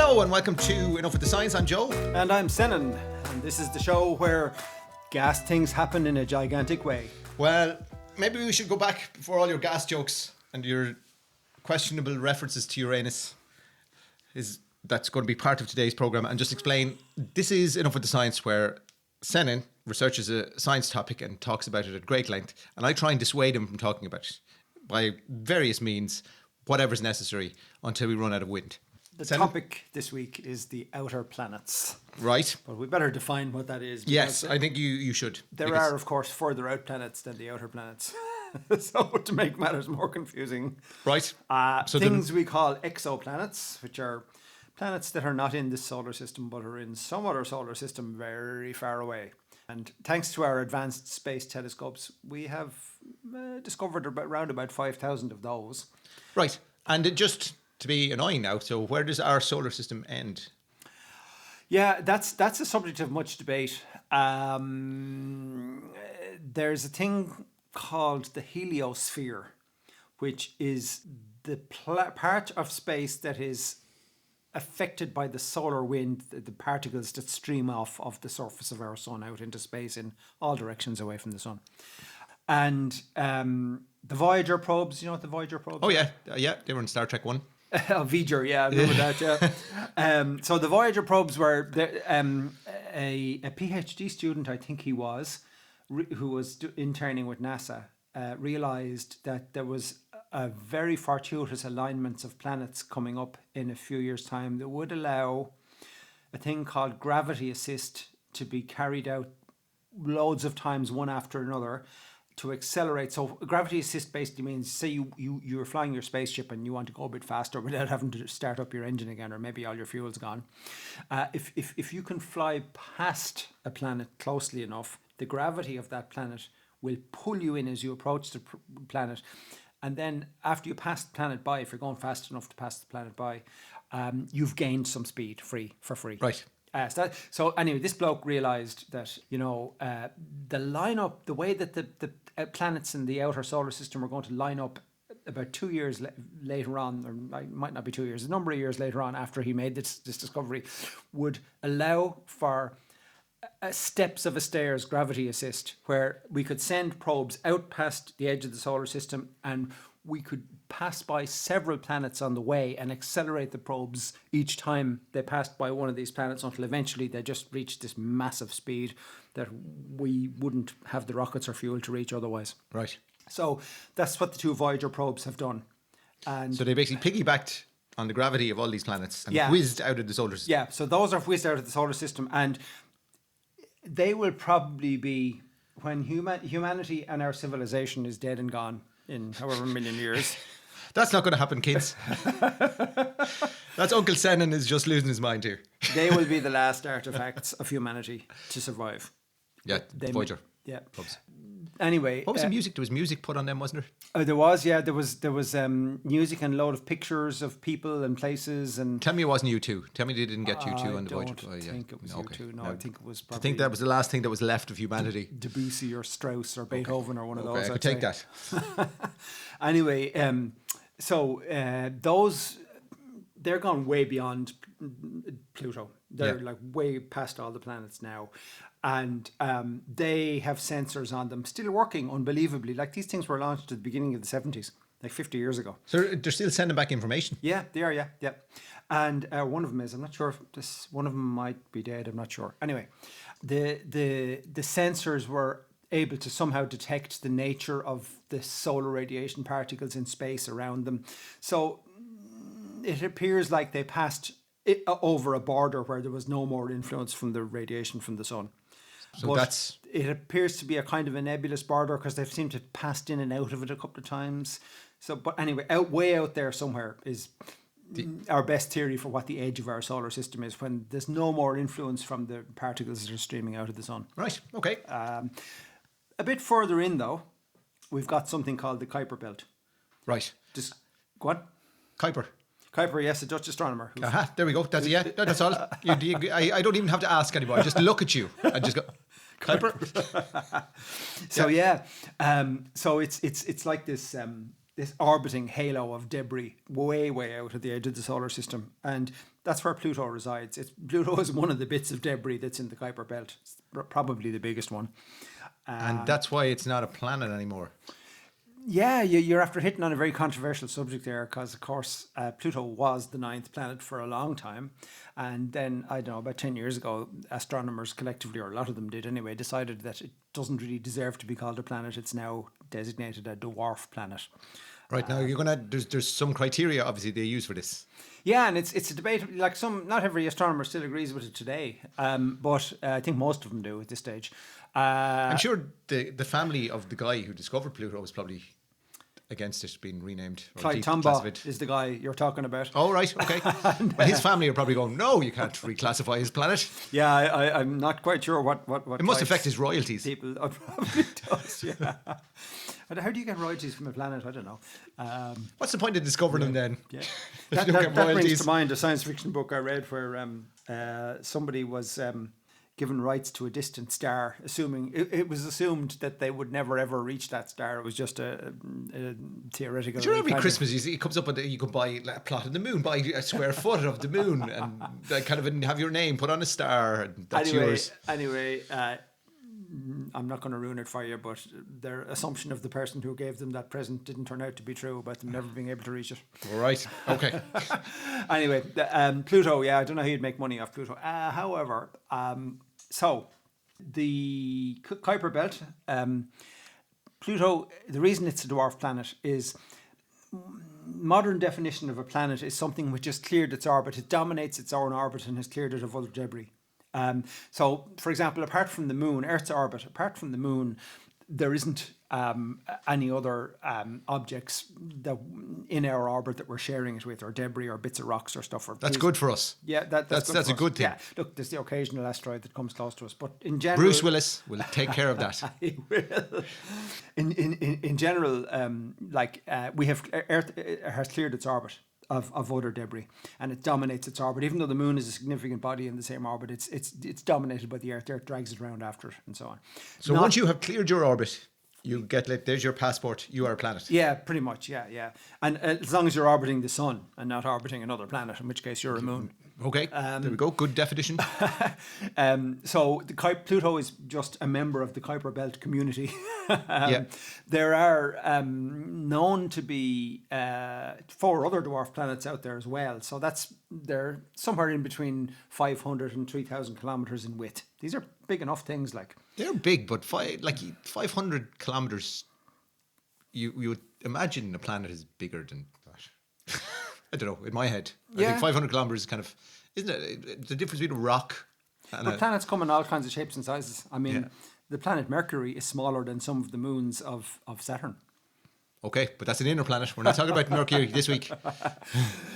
Hello and welcome to Enough with the Science. I'm Joe. And I'm Senan. And this is the show where gas things happen in a gigantic way. Well, maybe we should go back before all your gas jokes and your questionable references to Uranus. That's going to be part of today's programme, and just explain this is Enough with the Science, where Senan researches a science topic and talks about it at great length, and I try and dissuade him from talking about it by various means, whatever's necessary, until we run out of wind. The topic this week is the outer planets. Right. But we better define what that is. Yes, I think you should. There are, of course, further out planets than the outer planets. So to make matters more confusing. Right. So things we call exoplanets, which are planets that are not in this solar system but are in some other solar system very far away. And thanks to our advanced space telescopes, we have discovered around about 5,000 of those. Right. And just to be annoying now, so where does our solar system end? Yeah, that's a subject of much debate. There's a thing called the heliosphere, which is the part of space that is affected by the solar wind, the particles that stream off of the surface of our sun out into space in all directions away from the sun. And the Voyager probes, you know what the Voyager probes Oh, yeah. They were in Star Trek 1. Voyager, yeah, I remember that, yeah. So the Voyager probes were a PhD student, I think he was, who was interning with NASA, realised that there was a very fortuitous alignments of planets coming up in a few years' time that would allow a thing called gravity assist to be carried out loads of times, one after another, to accelerate. So gravity assist basically means, say you're flying your spaceship and you want to go a bit faster without having to start up your engine again, or maybe all your fuel's gone. If you can fly past a planet closely enough, the gravity of that planet will pull you in as you approach the planet. And then after you pass the planet by, if you're going fast enough to pass the planet by, you've gained some speed for free. Right. So anyway, this bloke realised that, the lineup, the way that the planets in the outer solar system are going to line up about 2 years later on, or it might not be 2 years, a number of years later on after he made this discovery, would allow for steps of a stairs gravity assist, where we could send probes out past the edge of the solar system and we could pass by several planets on the way and accelerate the probes each time they passed by one of these planets until eventually they just reached this massive speed that we wouldn't have the rockets or fuel to reach otherwise. Right. So that's what the two Voyager probes have done. And so they basically piggybacked on the gravity of all these planets and whizzed out of the solar system. Yeah, so those are whizzed out of the solar system, and they will probably be, when humanity and our civilization is dead and gone in however million years. That's not going to happen, kids. That's Uncle Senan is just losing his mind here. They will be the last artifacts of humanity to survive. Yeah, Voyager. Yeah. Probes. Anyway, what was the music? There was music put on them, wasn't there? There was, yeah. There was music and a load of pictures of people and places. And tell me it wasn't U2. Tell me they didn't get U2 on the Voyager. I don't think it was U2. No, I think it was probably... I think that was the last thing that was left of humanity. Debussy or Strauss or Beethoven or one of those. I could take that. Anyway, so those, they're gone way beyond Pluto. They're like way past all the planets now. And they have sensors on them still working unbelievably. Like, these things were launched at the beginning of the 70s, like 50 years ago. So they're still sending back information? Yeah, they are, yeah. And one of them is, I'm not sure if one of them might be dead, I'm not sure. Anyway, the sensors were able to somehow detect the nature of the solar radiation particles in space around them. So it appears like they passed over a border where there was no more influence from the radiation from the sun. So it appears to be a kind of a nebulous border because they've seemed to have passed in and out of it a couple of times. So, but anyway, way out there somewhere is our best theory for what the edge of our solar system is, when there's no more influence from the particles that are streaming out of the sun. Right, okay. A bit further in, though, we've got something called the Kuiper Belt. Right. Just go on. Kuiper, yes, a Dutch astronomer. There we go. That's it, yeah. No, that's all. I don't even have to ask anybody. I just look at you and just go, Kuiper. So so it's like this orbiting halo of debris way out at the edge of the solar system, and That's where Pluto resides. Pluto is one of the bits of debris that's in the Kuiper Belt. It's probably the biggest one. And that's why it's not a planet anymore. Yeah, you're after hitting on a very controversial subject there, because of course Pluto was the 9th planet for a long time, and then I don't know, about 10 years ago, astronomers collectively, or a lot of them did anyway, decided that it doesn't really deserve to be called a planet. It's now designated a dwarf planet. Right now, there's some criteria obviously they use for this. Yeah, and it's a debate. Like not every astronomer still agrees with it today, but I think most of them do at this stage. I'm sure the family of the guy who discovered Pluto was probably against it being renamed. Clyde Tombaugh is the guy you're talking about. Oh, right, okay. Well, his family are probably going, no, you can't reclassify his planet. Yeah, I'm not quite sure what it must affect his royalties. People, it probably does, yeah. And how do you get royalties from a planet? I don't know. What's the point of discovering them then? Yeah. If That brings to mind a science fiction book I read where somebody was given rights to a distant star, assuming it was assumed that they would never ever reach that star. It was just a theoretical. Sure, every Christmas it comes up and you can buy a plot of the moon, buy a square foot of the moon, and kind of have your name put on a star, and that's yours. Anyway, I'm not going to ruin it for you, but their assumption of the person who gave them that present didn't turn out to be true about them never being able to reach it. All right. Okay. Anyway, Pluto. Yeah, I don't know how you'd make money off Pluto. However. So, the Kuiper Belt, Pluto, the reason it's a dwarf planet is modern definition of a planet is something which has cleared its orbit. It dominates its own orbit and has cleared it of other debris. So, for example, apart from the moon, Earth's orbit, apart from the moon, there isn't any other objects that in our orbit that we're sharing it with, or debris, or bits of rocks or stuff. That's good for us. Yeah, that's a good thing. Yeah, look, there's the occasional asteroid that comes close to us, but in general, Bruce Willis will take care of that. He will. In general, we have Earth has cleared its orbit of other debris, and it dominates its orbit. Even though the moon is a significant body in the same orbit, it's dominated by the Earth. The Earth drags it around after it, and so on. So once you have cleared your orbit, you get there's your passport. You are a planet. Yeah, pretty much. Yeah. And as long as you're orbiting the sun and not orbiting another planet, in which case you're a moon. Okay, there we go. Good definition. So Pluto is just a member of the Kuiper Belt community. Yeah. There are known to be 4 other dwarf planets out there as well. So they're somewhere in between 500 and 3,000 kilometers in width. These are big enough things, like. They're big, but 500 kilometers. You would imagine a planet is bigger than that. I don't know. In my head, I think 500 kilometers is kind of, isn't it? The difference between a rock. But planets come in all kinds of shapes and sizes. I mean, the planet Mercury is smaller than some of the moons of Saturn. Okay, but that's an inner planet. We're not talking about Mercury this week.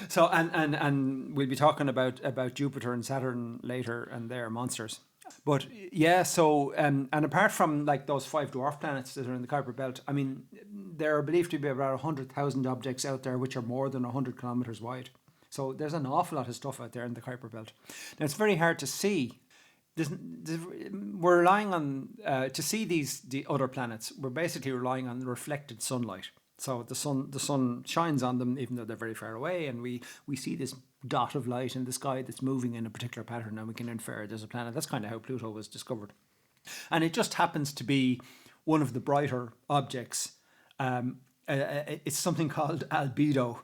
So and we'll be talking about Jupiter and Saturn later, and they're monsters. But yeah, so and apart from like those 5 dwarf planets that are in the Kuiper Belt, I mean, there are believed to be about 100,000 objects out there which are more than 100 kilometers wide. So there's an awful lot of stuff out there in the Kuiper Belt. Now it's very hard to see. We're relying on to see the other planets. We're basically relying on reflected sunlight. So the sun shines on them, even though they're very far away, and we see this dot of light in the sky that's moving in a particular pattern, and we can infer there's a planet. That's kind of how Pluto was discovered, and it just happens to be one of the brighter objects. It's something called albedo,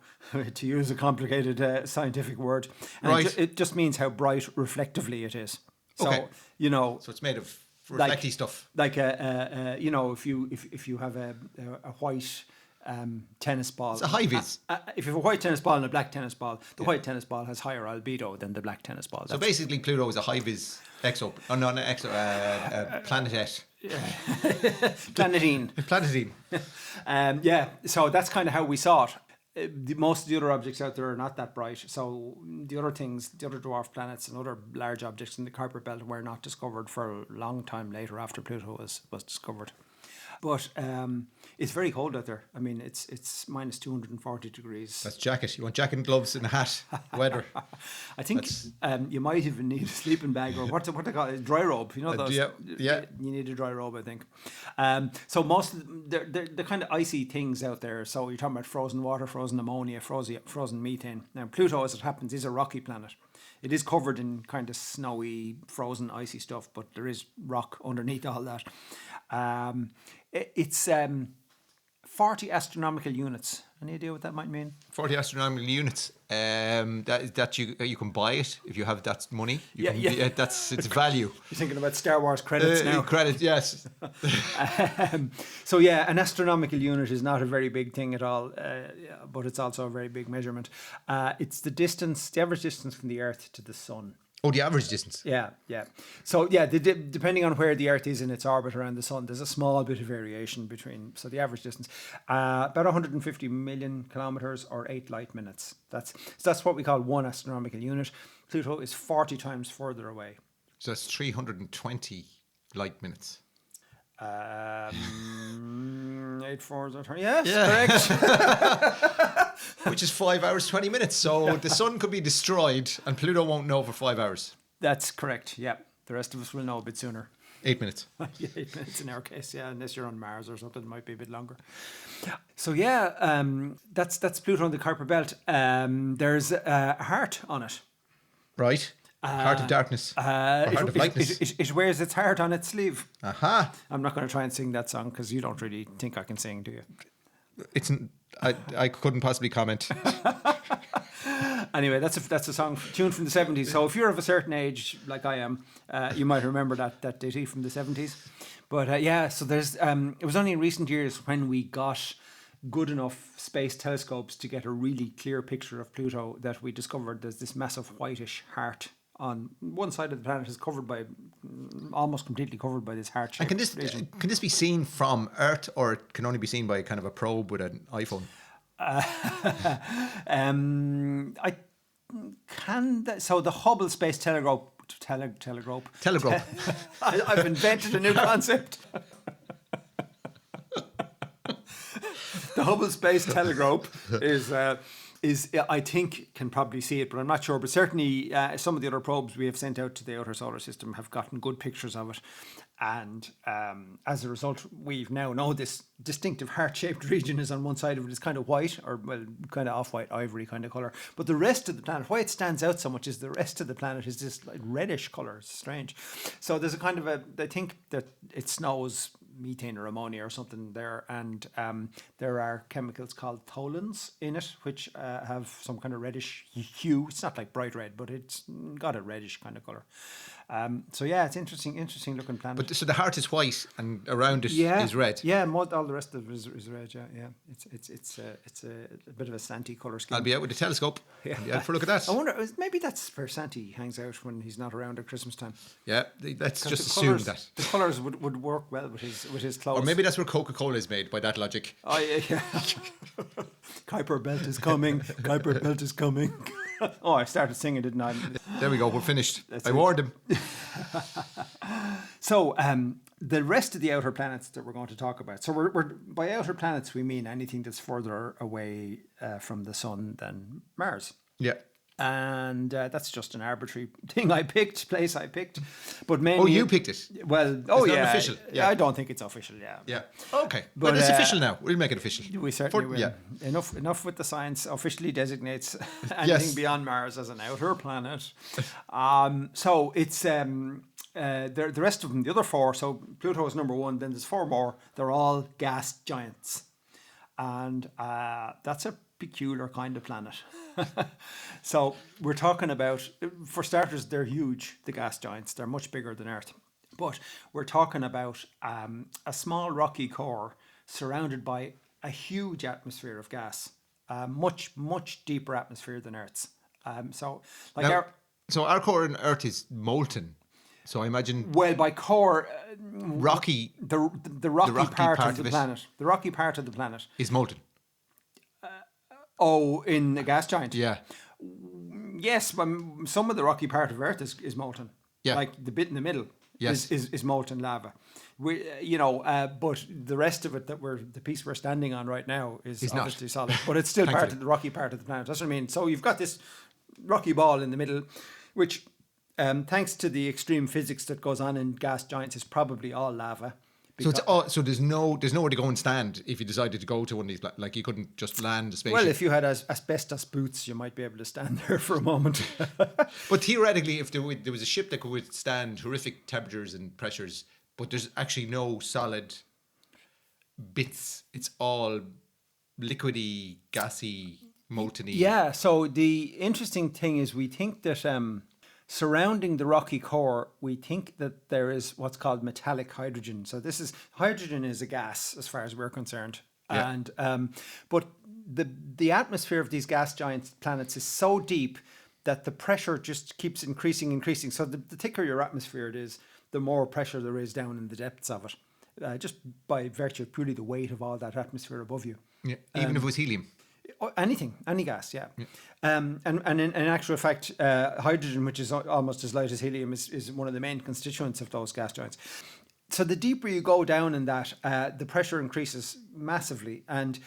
to use a complicated scientific word. And right. It just means how bright reflectively it is. So, okay. So it's made of reflecty stuff. Like if you have a white tennis ball. It's a high vis. If you have a white tennis ball and a black tennis ball, the white tennis ball has higher albedo than the black tennis ball. So basically Pluto is a high vis planetette. Planetine. Planetine. So that's kind of how we saw it. Most of the other objects out there are not that bright. So the other dwarf planets and other large objects in the Kuiper Belt were not discovered for a long time later after Pluto was discovered. But it's very cold out there. I mean, it's minus 240 degrees. That's jacket. You want jacket and gloves and a hat. Weather. I think you might even need a sleeping bag, or what they call it, a dry robe. You know those. Yeah. You need a dry robe, I think. So most of they're kind of icy things out there. So you're talking about frozen water, frozen ammonia, frozen methane. Now Pluto, as it happens, is a rocky planet. It is covered in kind of snowy, frozen, icy stuff, but there is rock underneath all that. It's 40 astronomical units. Any idea what that might mean? 40 astronomical units. That you can buy it if you have that money. That's its value. You're thinking about Star Wars credits now. Credit, yes. So yeah, an astronomical unit is not a very big thing at all, but it's also a very big measurement. It's the average distance from the Earth to the Sun. Oh, the average distance. Yeah. So yeah, depending on where the Earth is in its orbit around the Sun, there's a small bit of variation between. So the average distance, about 150 million kilometers or 8 light minutes. That's what we call one astronomical unit. Pluto is 40 times further away. So that's 320 light minutes. 8 4s are 20. Yes, correct. Which is 5 hours, 20 minutes. So the sun could be destroyed and Pluto won't know for 5 hours. That's correct, yeah. The rest of us will know a bit sooner. 8 minutes. 8 minutes in our case, yeah. Unless you're on Mars or something, it might be a bit longer. So yeah, that's Pluto on the Kuiper Belt. There's a heart on it. Right. Heart of darkness. Heart of lightness. It wears its heart on its sleeve. Aha. I'm not going to try and sing that song because you don't really think I can sing, do you? I couldn't possibly comment. Anyway, that's a song tuned from the 70s. So if you're of a certain age, like I am, you might remember that ditty from the 70s. But so there's it was only in recent years when we got good enough space telescopes to get a really clear picture of Pluto that we discovered there's this massive whitish heart on one side of the planet, is covered by almost completely covered by this heart shape. And can this be seen from Earth, or it can only be seen by kind of a probe with an iPhone? So the Hubble Space Telescope. I've invented a new concept. The Hubble Space Telescope is I think can probably see it, but I'm not sure. But certainly some of the other probes we have sent out to the outer solar system have gotten good pictures of it. And as a result, we've now know this distinctive heart-shaped region is on one side of it is kind of white, or well, kind of off-white ivory kind of colour. But the rest of the planet, why it stands out so much is the rest of the planet is this like reddish colour. It's strange. So there's a kind of I think that it snows methane or ammonia or something there, and there are chemicals called tholins in it which have some kind of reddish hue. It's not like bright red, but it's got a reddish kind of colour. So yeah, it's interesting looking planet. But so the heart is white and around it is red. Yeah, all the rest of it is red. Yeah. It's a bit of a Santi colour scheme. I'll be out with the telescope. Yeah, for a look at that. I wonder, maybe that's where Santi hangs out when he's not around at Christmas time. Yeah, let's just assume that the colours would work well with his clothes. Or maybe that's where Coca-Cola is made, by that logic. Oh yeah. Kuiper Belt is coming. Kuiper Belt is coming. Oh, I started singing, didn't I? There we go. We're finished. I warned him. So the rest of the outer planets that we're going to talk about. So we're by outer planets we mean anything that's further away from the sun than Mars. Yeah. And that's just an arbitrary place I picked. But mainly, you picked it? Well, it's not official. Yeah. I don't think it's official, Yeah. Okay. But it's official now. We'll make it official. We certainly will. Yeah. Enough with the science officially designates anything beyond Mars as an outer planet. So it's the rest of them, the other four, so Pluto is number one, then there's four more. They're all gas giants. And that's a peculiar kind of planet. So we're talking about, for starters, they're huge, the gas giants. They're much bigger than Earth. But we're talking about a small rocky core surrounded by a huge atmosphere of gas, much, much deeper atmosphere than Earth's. So our core on Earth is molten. So I imagine... Well, by core... rocky... The rocky part of the planet. The rocky part of the planet. Is molten. In the gas giant? Yeah. Yes, some of the rocky part of Earth is molten. Yeah. Like the bit in the middle yes. is molten lava. But the rest of it the piece we're standing on right now is obviously not solid. But it's still part of the rocky part of the planet. That's what I mean. So you've got this rocky ball in the middle, which... thanks to the extreme physics that goes on in gas giants, is probably all lava. So it's all, so there's nowhere to go and stand if you decided to go to one of these. Like you couldn't just land a spaceship. Well, if you had asbestos boots, you might be able to stand there for a moment. But theoretically, if there was a ship that could withstand horrific temperatures and pressures, but there's actually no solid bits. It's all liquidy, gassy, molten-y. Yeah. So the interesting thing is we think that surrounding the rocky core, we think that there is what's called metallic hydrogen. So hydrogen is a gas as far as we're concerned. Yeah. And but the atmosphere of these gas giant planets is so deep that the pressure just keeps increasing. So the thicker your atmosphere it is, the more pressure there is down in the depths of it, just by virtue of purely the weight of all that atmosphere above you. Yeah. Even if it was helium. Anything, any gas, yeah. And in actual fact, hydrogen, which is almost as light as helium, is one of the main constituents of those gas giants. So the deeper you go down in that, the pressure increases massively, and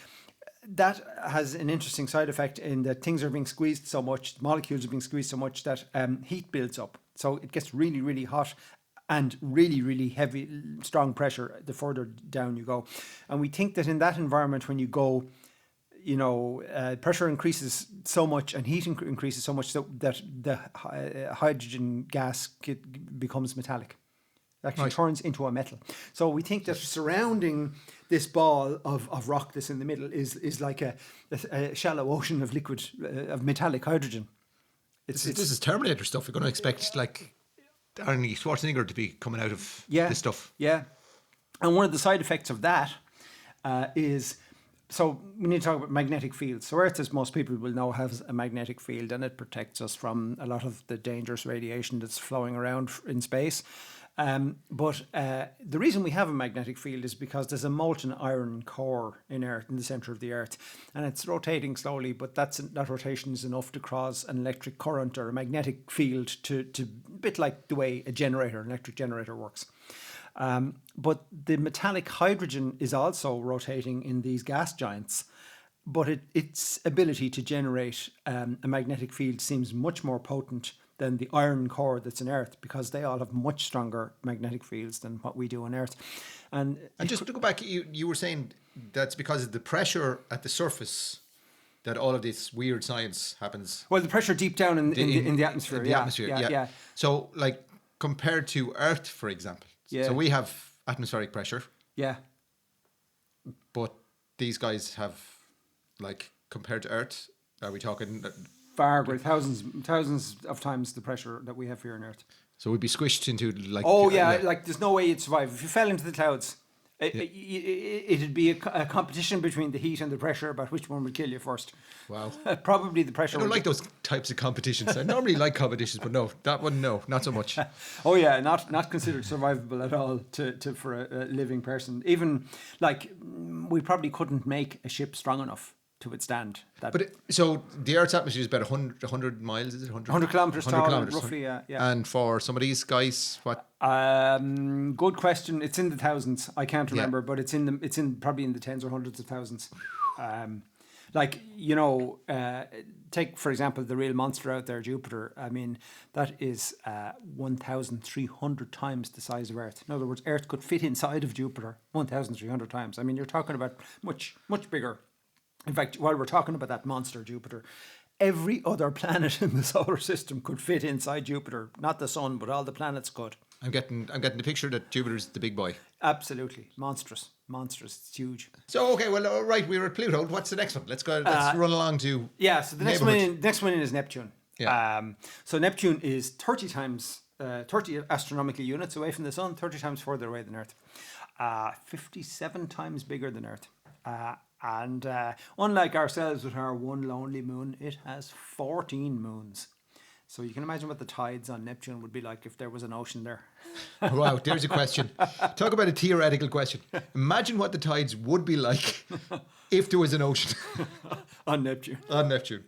that has an interesting side effect in that things are being squeezed so much, molecules are being squeezed so much that heat builds up. So it gets really, really hot and really, really heavy, strong pressure the further down you go. And we think that in that environment, when you go, pressure increases so much and heat increases so much that the hydrogen gas becomes metallic. It actually turns into a metal. So we think that surrounding this ball of rock that's in the middle is like a shallow ocean of liquid, of metallic hydrogen. This is Terminator stuff. You're going to expect like Arnold Schwarzenegger to be coming out of this stuff. Yeah. And one of the side effects of that is... So we need to talk about magnetic fields. So Earth, as most people will know, has a magnetic field, and it protects us from a lot of the dangerous radiation that's flowing around in space. But the reason we have a magnetic field is because there's a molten iron core in Earth, in the centre of the Earth, and it's rotating slowly, but that rotation is enough to cause an electric current or a magnetic field to a bit like the way an electric generator works. But the metallic hydrogen is also rotating in these gas giants, but its ability to generate a magnetic field seems much more potent than the iron core that's in Earth, because they all have much stronger magnetic fields than what we do on Earth. And just to go back, you were saying that's because of the pressure at the surface that all of this weird science happens. Well, the pressure deep down in the atmosphere. In the atmosphere, yeah. So, like, compared to Earth, for example. Yeah. So we have atmospheric pressure. Yeah. But these guys have, like, compared to Earth, are we talking... far greater, thousands of times the pressure that we have here on Earth. So we'd be squished into, like... like there's no way you'd survive. If you fell into the clouds, it'd be a competition between the heat and the pressure about which one would kill you first. Wow. Probably the pressure. I don't like those types of competitions. I normally like competitions, but no, that one, no, not so much. Oh yeah, not considered survivable at all for a living person. Even like we probably couldn't make a ship strong enough to withstand that. But so the Earth's atmosphere is about 100 miles, is it? 100 kilometers tall, roughly, yeah. And for some of these guys, what? Good question. It's in the thousands. I can't remember, but it's probably in the tens or hundreds of thousands. Take for example the real monster out there, Jupiter. I mean, that is 1,300 times the size of Earth. In other words, Earth could fit inside of Jupiter 1,300 times. I mean, you're talking about much bigger. In fact, while we're talking about that monster Jupiter, every other planet in the solar system could fit inside Jupiter. Not the sun, but all the planets could. I'm getting the picture that Jupiter's the big boy. Absolutely. Monstrous. It's huge. So, okay, well, all right, we were at Pluto. What's the next one? Let's run along to... Yeah, so the next one is Neptune. Yeah. So Neptune is 30 astronomical units away from the sun, 30 times further away than Earth. 57 times bigger than Earth. And unlike ourselves with our one lonely moon, it has 14 moons. So you can imagine what the tides on Neptune would be like if there was an ocean there. Wow, there's a question. Talk about a theoretical question. Imagine what the tides would be like if there was an ocean. On Neptune. On Neptune.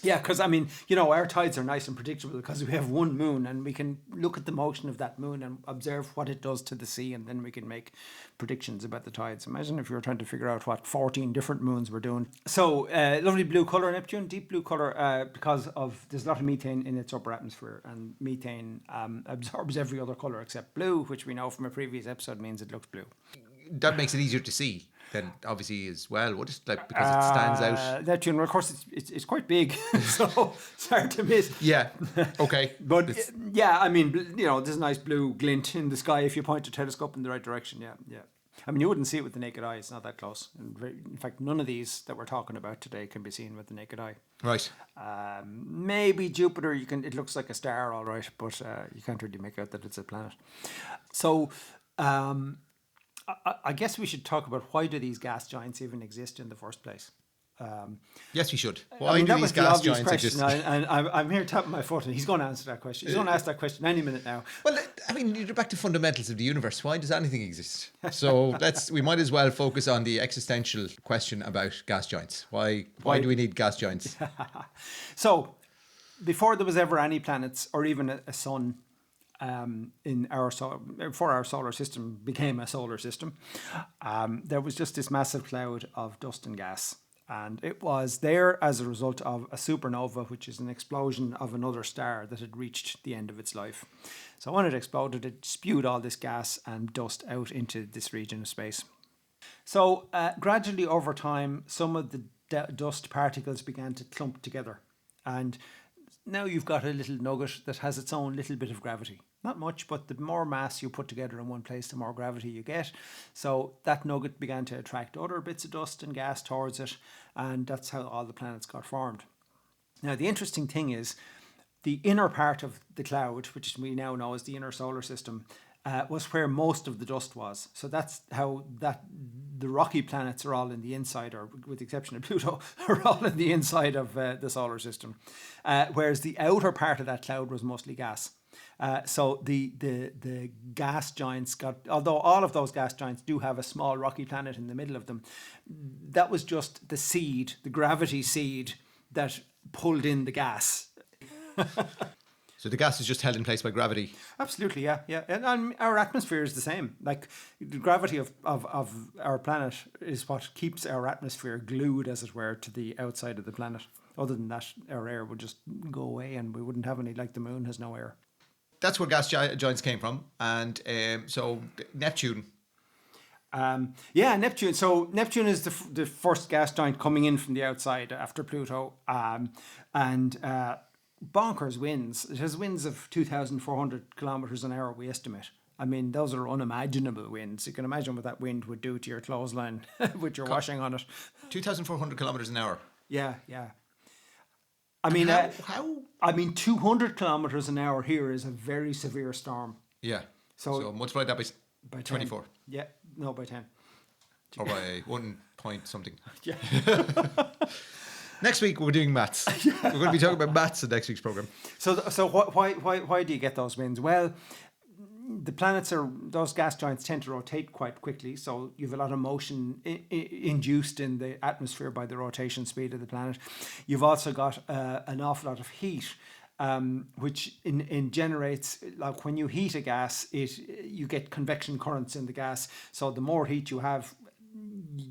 Yeah, because I mean, you know, our tides are nice and predictable because we have one moon and we can look at the motion of that moon and observe what it does to the sea, and then we can make predictions about the tides. Imagine if you were trying to figure out what 14 different moons were doing. So, lovely blue colour, Neptune, deep blue colour, because of there's a lot of methane in its upper atmosphere, and methane absorbs every other colour except blue, which we know from a previous episode means it looks blue. That makes it easier to see then, obviously, as well, would it? Like, because it stands out. Neptune, well, of course, it's quite big, so it's hard to miss. Yeah. Okay. But yeah, I mean, you know, there's a nice blue glint in the sky if you point a telescope in the right direction. Yeah, yeah. I mean, you wouldn't see it with the naked eye. It's not that close. In fact, none of these that we're talking about today can be seen with the naked eye. Right. Maybe Jupiter. It looks like a star, all right, but you can't really make out that it's a planet. So. I guess we should talk about why do these gas giants even exist in the first place? Yes, we should. Why do these gas giants exist? And I'm here tapping my foot, and he's going to answer that question. He's going to ask that question any minute now. Well, I mean, you're back to fundamentals of the universe. Why does anything exist? So we might as well focus on the existential question about gas giants. Why do we need gas giants? So, before there was ever any planets or even a sun, before our solar system became a solar system, there was just this massive cloud of dust and gas, and it was there as a result of a supernova, which is an explosion of another star that had reached the end of its life. So when it exploded, it spewed all this gas and dust out into this region of space. So gradually over time, some of the dust particles began to clump together, and now you've got a little nugget that has its own little bit of gravity. Not much, but the more mass you put together in one place, the more gravity you get. So that nugget began to attract other bits of dust and gas towards it, and that's how all the planets got formed. Now, the interesting thing is the inner part of the cloud, which we now know as the inner solar system, was where most of the dust was. So that's how the rocky planets are all in the inside, or with the exception of Pluto, are all in the inside of the solar system. Whereas the outer part of that cloud was mostly gas. So the gas giants although all of those gas giants do have a small rocky planet in the middle of them, that was just the seed, the gravity seed that pulled in the gas. So the gas is just held in place by gravity. Absolutely, yeah. And our atmosphere is the same. Like the gravity of our planet is what keeps our atmosphere glued, as it were, to the outside of the planet. Other than that, our air would just go away and we wouldn't have any, like the moon has no air. That's where gas giants came from. And so Neptune. Neptune. So Neptune is the first gas giant coming in from the outside after Pluto. Bonkers winds. It has winds of 2,400 kilometers an hour, we estimate. I mean, those are unimaginable winds. You can imagine what that wind would do to your clothesline with your washing on it. 2,400 kilometers an hour. Yeah. I mean, how? I mean, 200 kilometers an hour here is a very severe storm. Yeah. So multiply that by 24. 10. Yeah. No, by 10. Or by 1 point something. Yeah. Next week we're doing maths. We're going to be talking about maths in next week's program. So why do you get those winds? Well, those gas giants tend to rotate quite quickly, so you have a lot of motion induced in the atmosphere by the rotation speed of the planet. You've also got an awful lot of heat, which generates, like when you heat a gas, you get convection currents in the gas. So the more heat you have,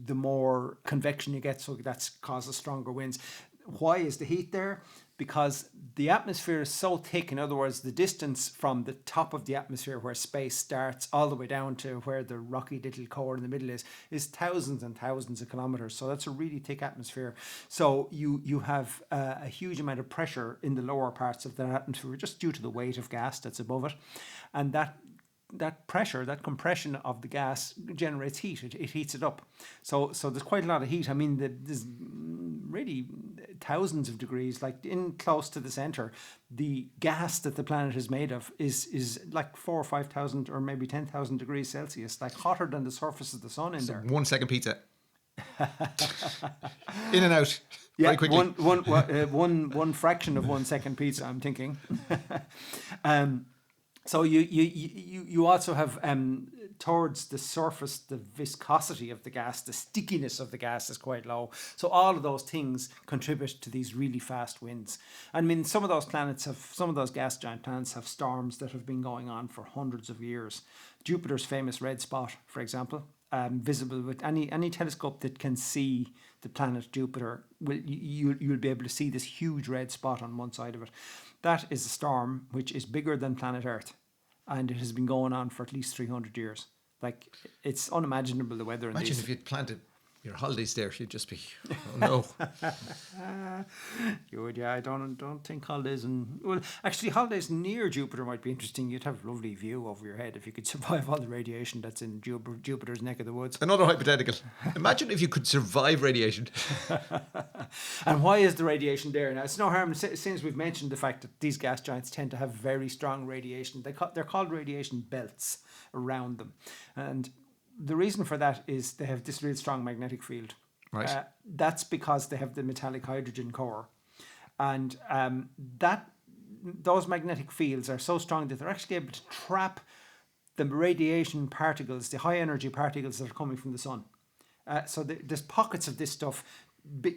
the more convection you get, so that causes stronger winds. Why is the heat there? Because the atmosphere is so thick. In other words, the distance from the top of the atmosphere where space starts all the way down to where the rocky little core in the middle is thousands and thousands of kilometers. So that's a really thick atmosphere. So you have a huge amount of pressure in the lower parts of that atmosphere just due to the weight of gas that's above it. And that pressure, that compression of the gas generates heat. It heats it up. So there's quite a lot of heat. I mean, there's really thousands of degrees. Like in close to the center, the gas that the planet is made of is like 4,000 or 5,000 or maybe 10,000 degrees Celsius, like hotter than the surface of the sun in there. 1 second pizza. In and out. Yeah, very quickly. one fraction of 1 second pizza, I'm thinking. So you also have towards the surface, the viscosity of the gas, the stickiness of the gas is quite low. So all of those things contribute to these really fast winds. I mean, some of those gas giant planets have storms that have been going on for hundreds of years. Jupiter's famous red spot, for example, visible with any telescope that can see the planet Jupiter, you'll be able to see this huge red spot on one side of it. That is a storm which is bigger than planet Earth, and it has been going on for at least 300 years. Like, it's unimaginable, the weather in Imagine these. if you'd planted your holidays there, you'd just be, oh no. You would, yeah. I don't think holidays actually holidays near Jupiter might be interesting. You'd have a lovely view over your head if you could survive all the radiation that's in Jupiter's neck of the woods. Another hypothetical. Imagine if you could survive radiation. And why is the radiation there? Now, it's no harm, since we've mentioned the fact that these gas giants tend to have very strong radiation. They're called radiation belts around them. And the reason for that is they have this real strong magnetic field. Right. That's because they have the metallic hydrogen core. And those magnetic fields are so strong that they're actually able to trap the radiation particles, the high energy particles that are coming from the sun. So there's pockets of this stuff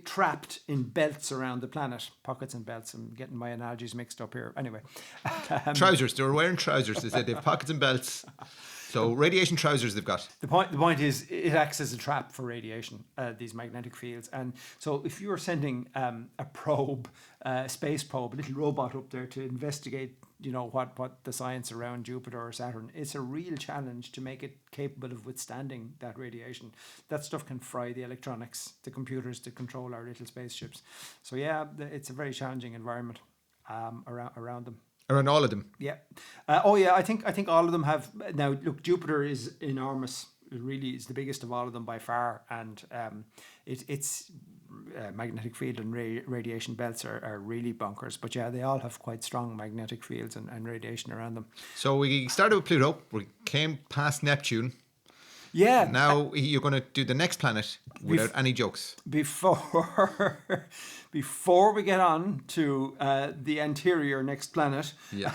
trapped in belts around the planet. Pockets and belts. I'm getting my analogies mixed up here. Anyway. Trousers. They were wearing trousers. They said they have pockets and belts. So radiation trousers they've got. The point is it acts as a trap for radiation, these magnetic fields. And so if you're sending a probe, a space probe, a little robot up there to investigate, what the science around Jupiter or Saturn, it's a real challenge to make it capable of withstanding that radiation. That stuff can fry the electronics, the computers that control our little spaceships. So yeah, it's a very challenging environment around them. Around all of them. Yeah. I think all of them have. Now, look, Jupiter is enormous. It really is the biggest of all of them by far, and its magnetic field and radiation belts are really bonkers. But yeah, they all have quite strong magnetic fields and radiation around them. So we started with Pluto. We came past Neptune. Yeah. Now you're going to do the next planet without any jokes. Before we get on to the anterior next planet, Yeah.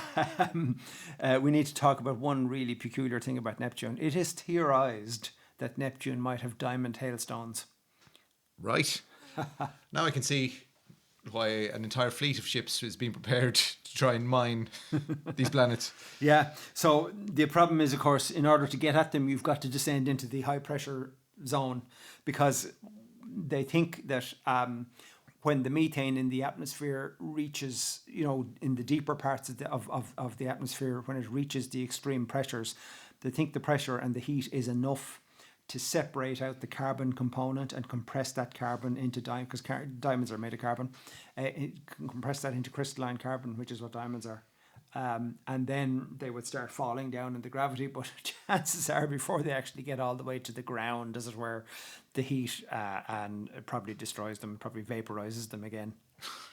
We need to talk about one really peculiar thing about Neptune. It is theorized that Neptune might have diamond hailstones. Right. Now I can see why an entire fleet of ships is being prepared to try and mine these planets. Yeah. So the problem is, of course, in order to get at them, you've got to descend into the high pressure zone, because they think that when the methane in the atmosphere reaches, in the deeper parts of the atmosphere, when it reaches the extreme pressures, they think the pressure and the heat is enough to separate out the carbon component and compress that carbon into diamond, because diamonds are made of carbon. Compress that into crystalline carbon, which is what diamonds are. And then they would start falling down in the gravity, but chances are before they actually get all the way to the ground, as it were, the heat and it probably destroys them, probably vaporizes them again.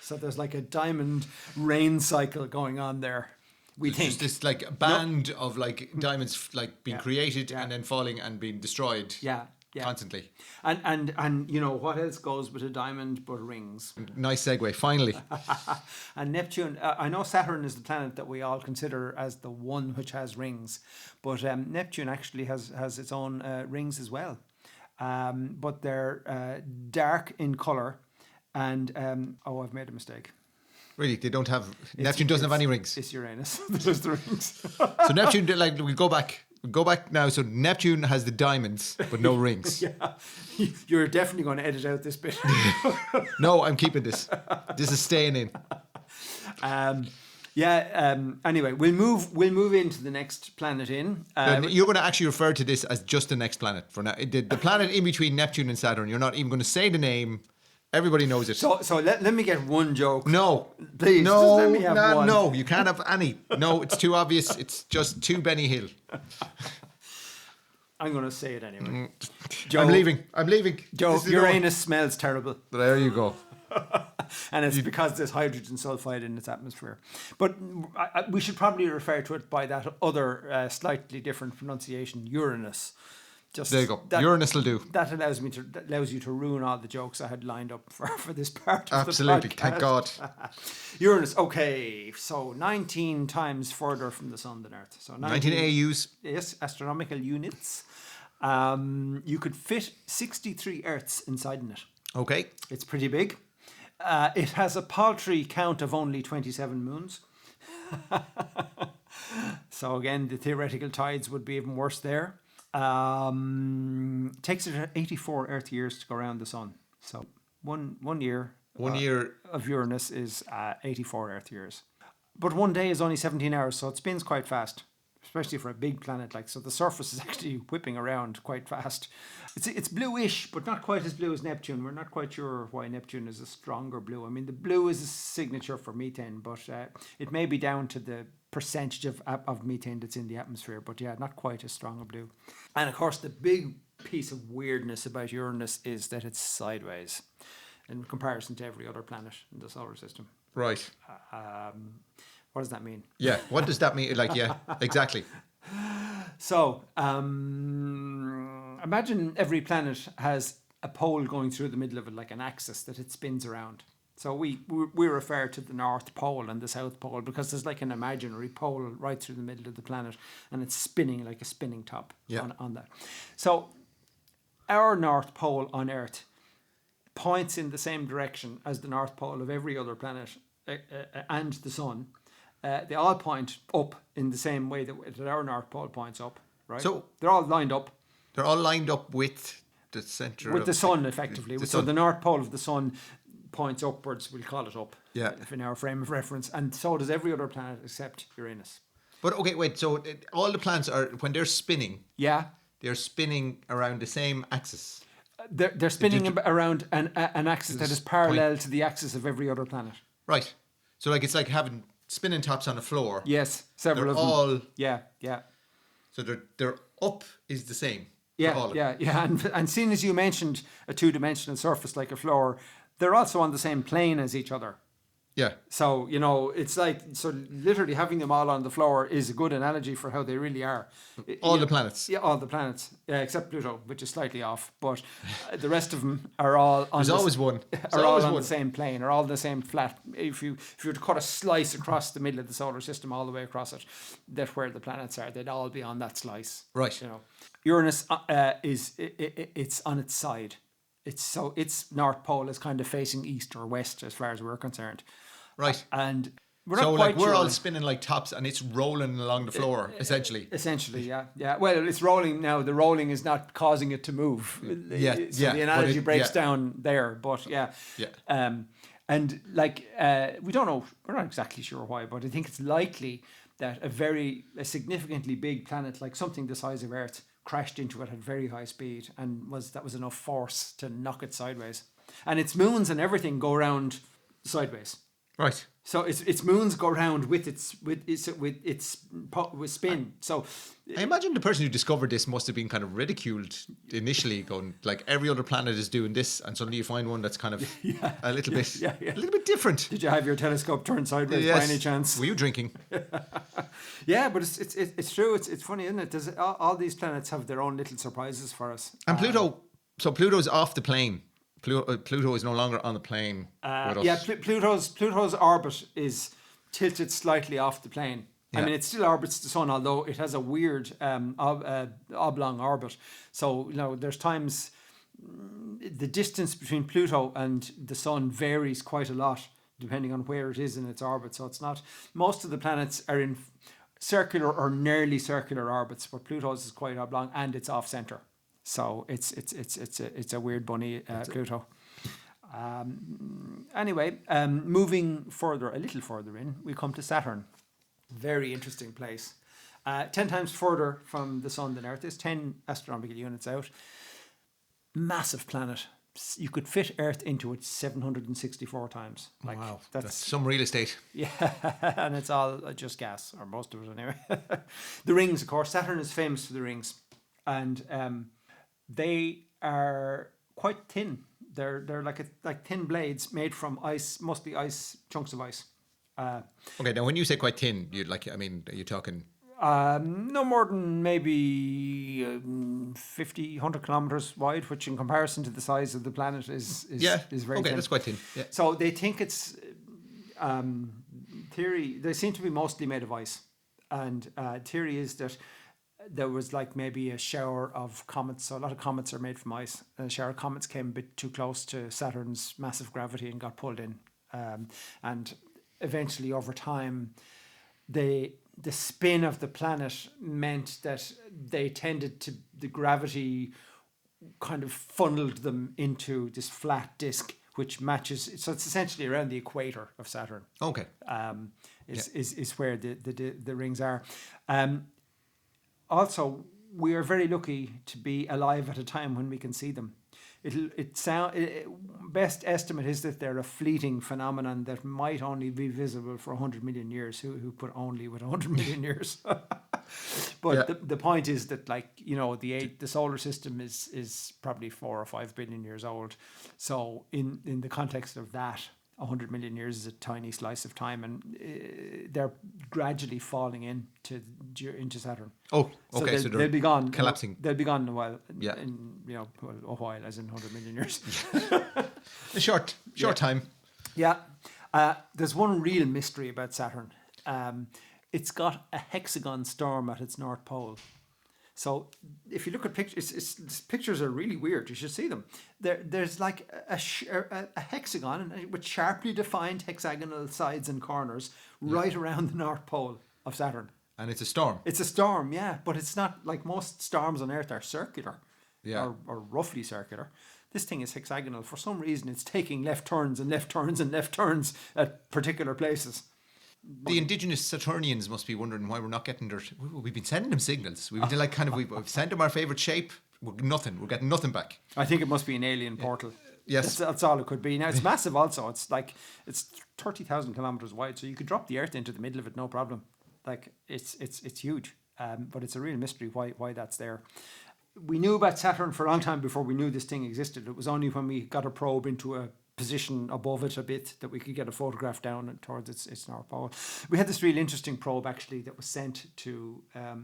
So there's like a diamond rain cycle going on there. We think just this like band of like diamonds like being created and then falling and being destroyed. Yeah. Constantly. And what else goes with a diamond but rings? Nice segue, finally. And Neptune, I know Saturn is the planet that we all consider as the one which has rings, but Neptune actually has its own rings as well. But they're dark in colour, and I've made a mistake. Really, they don't have... Neptune doesn't have any rings. It's Uranus that has the rings. So Neptune, we go back now. So Neptune has the diamonds, but no rings. Yeah, you're definitely going to edit out this bit. No, I'm keeping this. This is staying in. Anyway, we'll move into the next planet in. You're going to actually refer to this as just the next planet for now. The planet in between Neptune and Saturn. You're not even going to say the name. Everybody knows it. So let me get one joke. No. Please, no, just let me have one. No, you can't have any. No, it's too obvious. It's just too Benny Hill. I'm going to say it anyway. Joe, I'm leaving. Joe, Uranus smells terrible. There you go. And it's because there's hydrogen sulfide in its atmosphere. But we should probably refer to it by that other slightly different pronunciation, Uranus. Just There you go. Uranus will do. That allows you to ruin all the jokes I had lined up for this part of Absolutely. the podcast. Thank God. Uranus. Okay, so 19 times further from the sun than Earth. So 19 AUs. Yes, astronomical units. You could fit 63 Earths inside in it. Okay. It's pretty big. It has a paltry count of only 27 moons. So again, the theoretical tides would be even worse there. Takes it 84 Earth years to go around the sun. So one year. 1 year of Uranus is 84 Earth years. But 1 day is only 17 hours, so it spins quite fast, especially for a big planet like. So the surface is actually whipping around quite fast. It's bluish, but not quite as blue as Neptune. We're not quite sure why Neptune is a stronger blue. I mean, the blue is a signature for methane, but it may be down to the percentage of methane that's in the atmosphere. But yeah, not quite as strong a blue. And of course, the big piece of weirdness about Uranus is that it's sideways in comparison to every other planet in the solar system. Right. What does that mean? Yeah. What does that mean? Like, yeah, exactly. So, imagine every planet has a pole going through the middle of it, like an axis that it spins around. So we refer to the North Pole and the South Pole because there's like an imaginary pole right through the middle of the planet, and it's spinning like a spinning top on that. So, our North Pole on Earth points in the same direction as the North Pole of every other planet and the Sun. They all point up in the same way that our North Pole points up, right? So they're all lined up. They're all lined up with the center with of the sun, effectively. The so sun. the North Pole of the Sun points upwards. We'll call it up. Yeah. In our frame of reference, and so does every other planet except Uranus. But okay, wait. So all the planets are when they're spinning. Yeah. They're spinning around the same axis. They're spinning around an axis that is parallel to the axis of every other planet. Right. So like it's like having spinning tops on a floor. Yes, several They're of them. all. Yeah. So their up is the same. Yeah, for all of yeah. And seeing as you mentioned a two-dimensional surface like a floor, they're also on the same plane as each other. Yeah. So, it's like, so literally having them all on the floor is a good analogy for how they really are. All the planets. Yeah, all the planets. Yeah, except Pluto, which is slightly off. But the rest of them are all on There's always one. Are all on the same plane, are all the same flat. If you were to cut a slice across the middle of the solar system all the way across it, that's where the planets are. They'd all be on that slice. Right. Uranus it's on its side. Its North Pole is kind of facing east or west as far as we're concerned. Right. And we're so not quite we're sure. all spinning like tops and it's rolling along the floor, essentially. Essentially, yeah. Well, it's rolling now. The rolling is not causing it to move. Yeah, so the analogy breaks down there, but yeah. And like we don't know, we're not exactly sure why, but I think it's likely that a significantly big planet like something the size of Earth crashed into it at very high speed, and that was enough force to knock it sideways. And its moons and everything go around sideways. Right. So its moons go around with its spin. So I imagine the person who discovered this must have been kind of ridiculed initially, going like every other planet is doing this, and suddenly you find one that's kind of a little bit different. Did you have your telescope turned sideways by any chance? Were you drinking? Yeah, but it's true. It's funny, isn't it? There's all these planets have their own little surprises for us. And Pluto. So Pluto's off the plane. Pluto is no longer on the plane with us. Yeah, Pluto's orbit is tilted slightly off the plane. Yeah. I mean, it still orbits the sun, although it has a weird oblong orbit. So, there's times the distance between Pluto and the sun varies quite a lot depending on where it is in its orbit. So it's not, most of the planets are in circular or nearly circular orbits, but Pluto's is quite oblong and it's off center. So it's a weird bunny, Pluto. Anyway, moving a little further in, we come to Saturn. Very interesting place. 10 times further from the sun than Earth is, 10 astronomical units out. Massive planet. You could fit Earth into it 764 times. Wow, that's some real estate. Yeah, and it's all just gas, or most of it anyway. The rings, of course. Saturn is famous for the rings. And they are quite thin. They're like thin blades made from ice, mostly ice, chunks of ice. Okay, now when you say quite thin, are you talking No more than maybe 50, 100 kilometers wide, which in comparison to the size of the planet is very okay, thin. that's quite thin. Yeah. So they think it's theory. They seem to be mostly made of ice, and theory is that there was like maybe a shower of comets. So a lot of comets are made from ice. A shower of comets came a bit too close to Saturn's massive gravity and got pulled in, and eventually over time, the spin of the planet meant that the gravity kind of funneled them into this flat disk, which matches. So it's essentially around the equator of Saturn. Okay. Is where the rings are. Also, we are very lucky to be alive at a time when we can see them. Best estimate is that they're a fleeting phenomenon that might only be visible for 100 million years. Who put only with 100 million years? But the point is that, like, you know, the solar system is probably 4 or 5 billion years old. So in the context of that, 100 million years is a tiny slice of time, and they're gradually falling into Saturn. Oh, okay. So they'll be gone. Collapsing. They'll be gone in a while. Yeah. A while, as in 100 million years. A short time. Yeah. There's one real mystery about Saturn. It's got a hexagon storm at its North Pole. So if you look at pictures, these pictures are really weird. You should see them. There's like a hexagon with sharply defined hexagonal sides and corners right around the North Pole of Saturn. And it's a storm. It's a storm, yeah, but it's not like most storms on Earth are circular, or roughly circular. This thing is hexagonal. For some reason, it's taking left turns and left turns and left turns at particular places. The indigenous Saturnians must be wondering why we're not getting their. We've been sending them signals. We've been like we've sent them our favourite shape. We're getting nothing back. I think it must be an alien portal. Yes, that's all it could be. Now it's massive. Also, it's 30,000 kilometers wide, so you could drop the Earth into the middle of it, no problem. Like it's huge, but it's a real mystery why that's there. We knew about Saturn for a long time before we knew this thing existed. It was only when we got a probe into a position above it a bit that we could get a photograph down towards its North Pole. We had this really interesting probe actually that was sent to I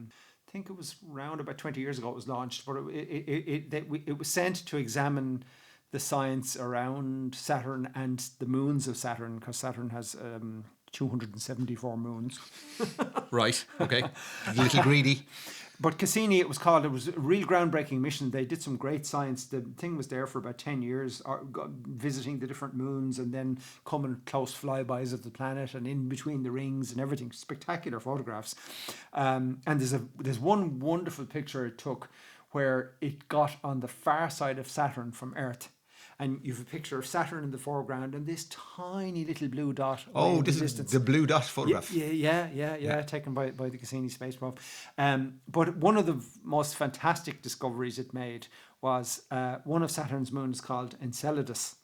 think it was around about 20 years ago it was launched, but it was sent to examine the science around Saturn and the moons of Saturn, because Saturn has 274 moons. Right, okay. A little greedy. But Cassini, it was called. It was a real groundbreaking mission. They did some great science. The thing was there for about 10 years, visiting the different moons and then coming close flybys of the planet and in between the rings and everything. Spectacular photographs. And there's one wonderful picture it took where it got on the far side of Saturn from Earth. And you have a picture of Saturn in the foreground and this tiny little blue dot. Oh, this is the blue dot photograph. Yeah, taken by the Cassini space probe. But one of the most fantastic discoveries it made was one of Saturn's moons called Enceladus.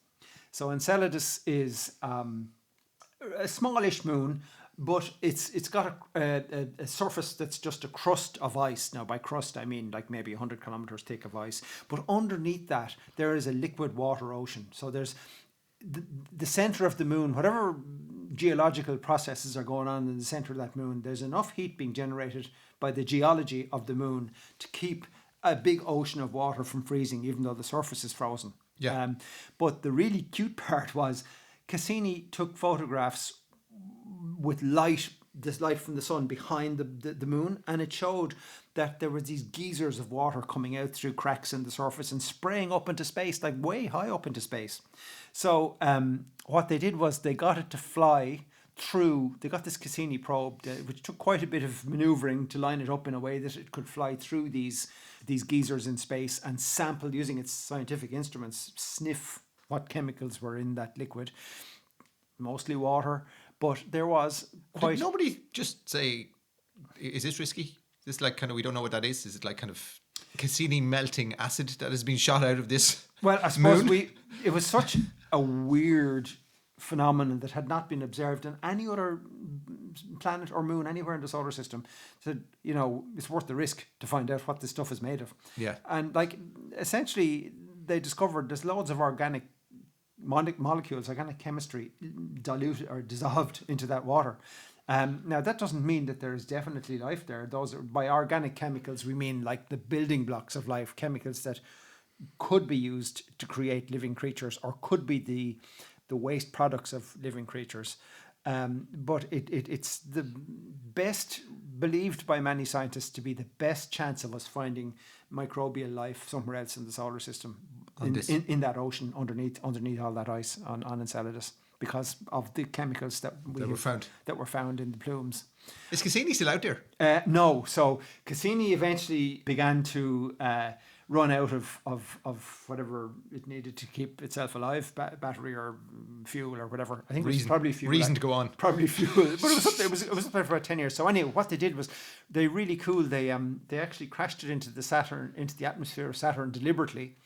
So Enceladus is a smallish moon, but it's got a surface that's just a crust of ice. Now, by crust, I mean like maybe 100 kilometers thick of ice. But underneath that, there is a liquid water ocean. So there's the center of the moon, whatever geological processes are going on in the center of that moon, there's enough heat being generated by the geology of the moon to keep a big ocean of water from freezing, even though the surface is frozen. Yeah. But the really cute part was Cassini took photographs with this light from the sun behind the moon, and it showed that there were these geysers of water coming out through cracks in the surface and spraying up into space, like way high up into space. So what they did was they got it to fly through. They got this Cassini probe, which took quite a bit of maneuvering to line it up in a way that it could fly through these geysers in space and sample, using its scientific instruments, sniff what chemicals were in that liquid, mostly water. But there was quite... Did nobody just say, is this risky? Is this like kind of, we don't know what that is? Is it like kind of Cassini melting acid that has been shot out of this? Well, I suppose it was such a weird phenomenon that had not been observed on any other planet or moon anywhere in the solar system. So, it's worth the risk to find out what this stuff is made of. Yeah. And essentially, they discovered there's loads of organic molecules, organic chemistry, diluted or dissolved into that water. Now, that doesn't mean that there is definitely life there. Those are, by organic chemicals, we mean like the building blocks of life, chemicals that could be used to create living creatures or could be the waste products of living creatures. But it's the best, believed by many scientists to be the best chance of us finding microbial life somewhere else in the solar system, in that ocean underneath all that ice on Enceladus, because of the chemicals that were found in the plumes. Is Cassini still out there? No. So Cassini eventually began to run out of whatever it needed to keep itself alive, battery or fuel or whatever. I think it was probably fuel. Reason to go on. Probably fuel. But it was up there for about 10 years. So anyway, what they did was they really cool. They actually crashed it into the atmosphere of Saturn deliberately,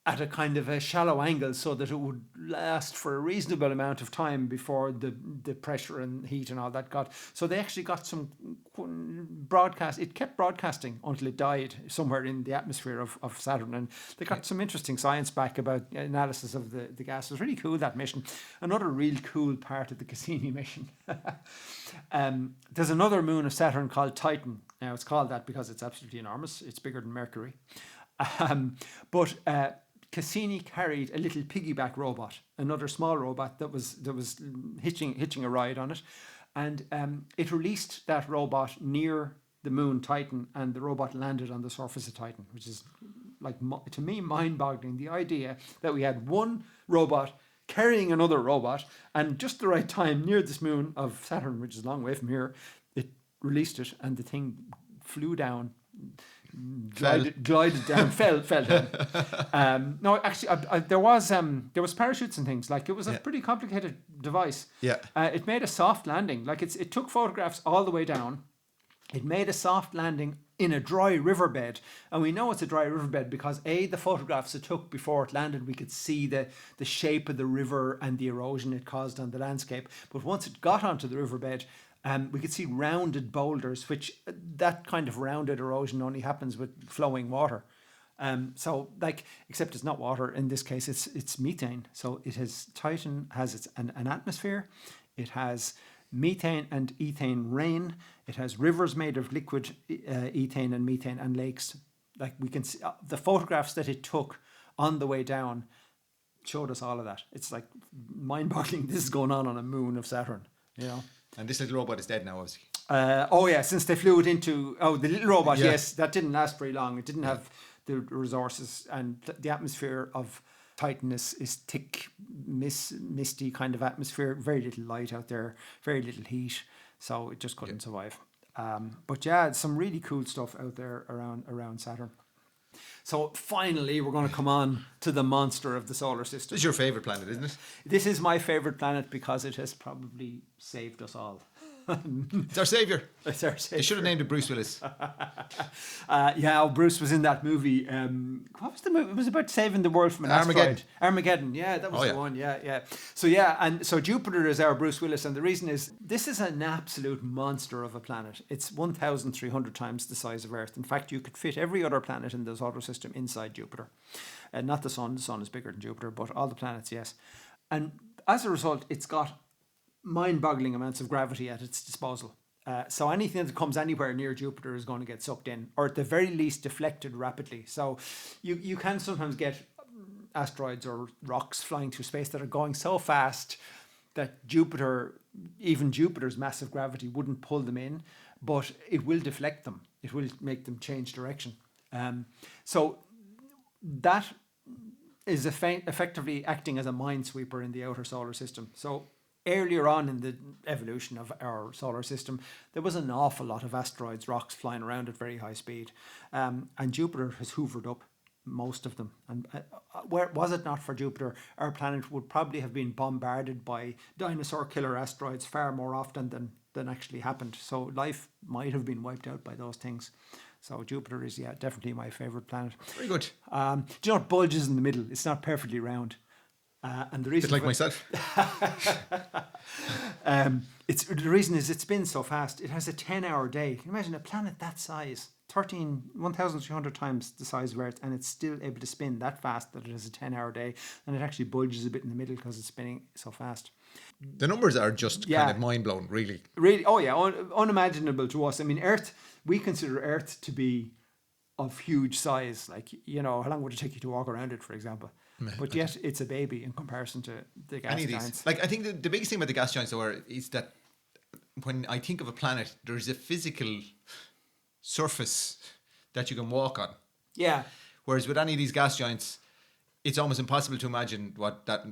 at a kind of a shallow angle, so that it would last for a reasonable amount of time before the pressure and heat and all that got. So they actually got some broadcast. It kept broadcasting until it died somewhere in the atmosphere of Saturn. And they got some interesting science back about analysis of the gas. It was really cool, that mission. Another real cool part of the Cassini mission. There's another moon of Saturn called Titan. Now, it's called that because it's absolutely enormous. It's bigger than Mercury. But Cassini carried a little piggyback robot, another small robot that was hitching a ride on it, and it released that robot near the moon Titan, and the robot landed on the surface of Titan, which is, like, to me, mind-boggling. The idea that we had one robot carrying another robot, and just the right time near this moon of Saturn, which is a long way from here, it released it, and the thing flew down. Glided down, fell down. No, actually, there was parachutes and things. Like, it was a pretty complicated device. Yeah. It made a soft landing. Like, it took photographs all the way down. It made a soft landing in a dry riverbed, and we know it's a dry riverbed because the photographs it took before it landed, we could see the shape of the river and the erosion it caused on the landscape. But once it got onto the riverbed, we could see rounded boulders, which that kind of rounded erosion only happens with flowing water. So, like, except it's not water in this case; it's methane. So Titan has an atmosphere. It has methane and ethane rain. It has rivers made of liquid ethane and methane, and lakes. Like, we can see the photographs that it took on the way down showed us all of that. It's like mind-boggling. This is going on a moon of Saturn, you know. And this little robot is dead now, obviously. Since they flew it into... Oh, the little robot, yes, that didn't last very long. It didn't have the resources, and the atmosphere of Titan is thick, misty kind of atmosphere, very little light out there, very little heat, so it just couldn't survive. But yeah, some really cool stuff out there around Saturn. So finally, we're going to come on to the monster of the solar system. This is your favourite planet, isn't it? This is my favourite planet because it has probably saved us all. It's our saviour. It's our saviour. They should have named it Bruce Willis. Bruce was in that movie. What was the movie? It was about saving the world from an asteroid. Armageddon. Yeah, that was the one. Yeah. So Jupiter is our Bruce Willis, and the reason is this is an absolute monster of a planet. It's 1,300 times the size of Earth. In fact, you could fit every other planet in the solar system inside Jupiter. Not the Sun. The Sun is bigger than Jupiter, but all the planets, yes. And as a result, it's got mind-boggling amounts of gravity at its disposal. So anything that comes anywhere near Jupiter is going to get sucked in, or at the very least deflected rapidly. So you can sometimes get asteroids or rocks flying through space that are going so fast that even Jupiter's massive gravity wouldn't pull them in, but it will deflect them. It will make them change direction. So that is effectively acting as a minesweeper in the outer solar system. So earlier on in the evolution of our solar system, there was an awful lot of asteroids, rocks flying around at very high speed. And Jupiter has hoovered up most of them. And where was it not for Jupiter, our planet would probably have been bombarded by dinosaur killer asteroids far more often than actually happened. So life might have been wiped out by those things. So Jupiter is, definitely my favourite planet. Very good. Do you know it bulges in the middle? It's not perfectly round. And the reason, like myself. The reason is it spins so fast. It has a 10-hour day. Can you imagine a planet that size, 1,300 times the size of Earth, and it's still able to spin that fast that it has a 10-hour day, and it actually bulges a bit in the middle because it's spinning so fast. The numbers are just kind of mind blowing, really. Really, oh yeah, unimaginable to us. I mean, Earth, we consider Earth to be of huge size. Like, you know, how long would it take you to walk around it, for example? But yet it's a baby in comparison to the gas giants. Like, I think the biggest thing about the gas giants, though, is that when I think of a planet, there's a physical surface that you can walk on. Yeah. Whereas with any of these gas giants, it's almost impossible to imagine what that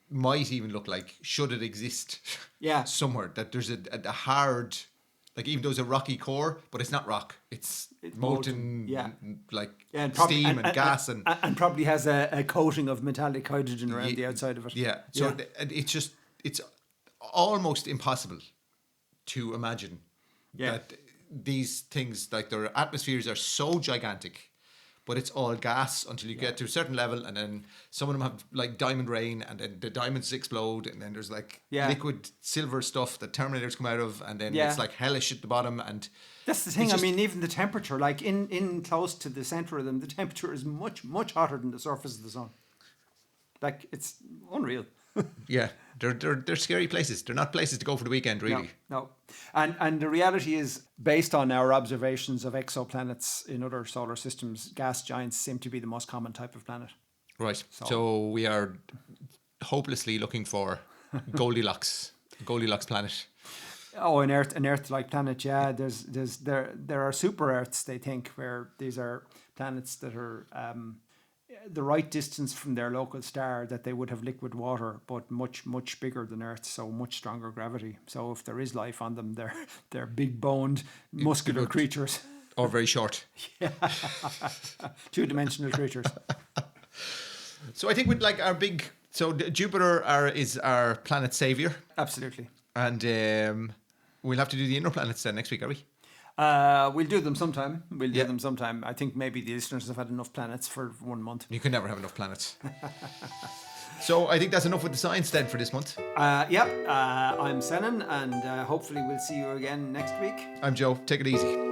might even look like should it exist. Yeah. Somewhere that there's a hard, like, even though it's a rocky core, but it's not rock. It's molten, steam and gas and probably has a coating of metallic hydrogen around the outside of it. Yeah. So it's almost impossible to imagine that these things, like, their atmospheres are so gigantic, but it's all gas until you get to a certain level, and then some of them have like diamond rain, and then the diamonds explode, and then there's like liquid silver stuff that Terminators come out of, and then it's like hellish at the bottom. And that's the thing. I mean, even the temperature, like in close to the center of them, the temperature is much hotter than the surface of the sun. Like, it's unreal. Yeah, they're scary places. They're not places to go for the weekend, really. No. And the reality is, based on our observations of exoplanets in other solar systems, gas giants seem to be the most common type of planet. Right. So we are hopelessly looking for Goldilocks planet. Oh, an Earth-like planet. Yeah, there are super Earths, they think, where these are planets that are the right distance from their local star, that they would have liquid water, but much bigger than Earth, so much stronger gravity. So if there is life on them, they're big boned, muscular creatures. Or very short. Yeah. 2-dimensional creatures. So I think with like our big, so Jupiter is our planet savior. Absolutely. And we'll have to do the inner planets then next week, are we? We'll do them sometime. I think maybe the listeners have had enough planets for 1 month. You can never have enough planets. So I think that's enough with the science then for this month. I'm Senan, and hopefully we'll see you again next week. I'm Joe. Take it easy.